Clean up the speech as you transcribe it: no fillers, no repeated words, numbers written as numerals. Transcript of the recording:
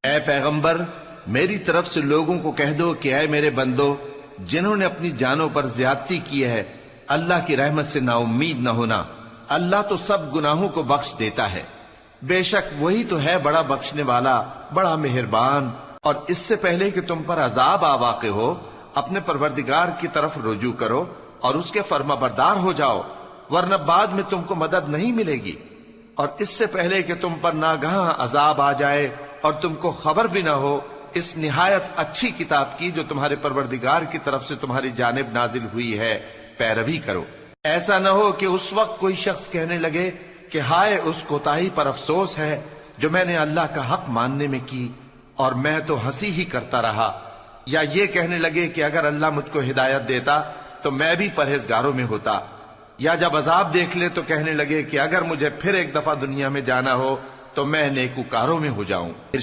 ऐ पैगंबर, मेरी तरफ से लोगों को कह दो कि ऐ मेरे बंदो, जिन्होंने अपनी जानों पर ज्यादती की है, अल्लाह की रहमत से नाउम्मीद न होना। अल्लाह तो सब गुनाहों को बख्श देता है। बेशक वही तो है बड़ा बख्शने वाला, बड़ा मेहरबान। और इससे पहले कि तुम पर अजाब आ वाक़े हो, अपने परवरदिगार की तरफ रुजू करो और उसके फर्माबरदार हो जाओ, वरना बाद में तुमको मदद नहीं मिलेगी। और इससे पहले कि तुम पर नागहां अजाब आ जाए और तुमको खबर भी ना हो, इस निहायत अच्छी किताब की जो तुम्हारे परवरदिगार की तरफ से तुम्हारी जानिब नाजिल हुई है, पैरवी करो। ऐसा न हो कि उस वक्त कोई शख्स कहने लगे कि हाय उस कोताही पर अफसोस है जो मैंने अल्लाह का हक मानने में की और मैं तो हंसी ही करता रहा। या ये कहने लगे कि अगर अल्लाह मुझको हिदायत देता तो मैं भी परहेजगारों में होता। या जब अजाब देख ले तो कहने लगे कि अगर मुझे फिर एक दफा दुनिया में जाना हो तो मैं नेकूकारों में हो जाऊं।